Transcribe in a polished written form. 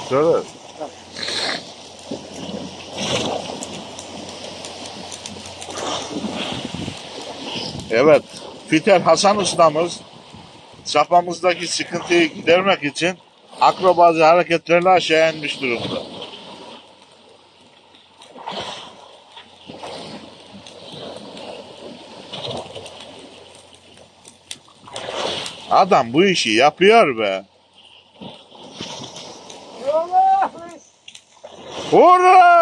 Şöyle. Evet, Fiter Hasan ustamız çapamızdaki sıkıntıyı gidermek için akrobacı hareketlerle aşağı inmiş durumda. Adam bu işi yapıyor be. Hurra!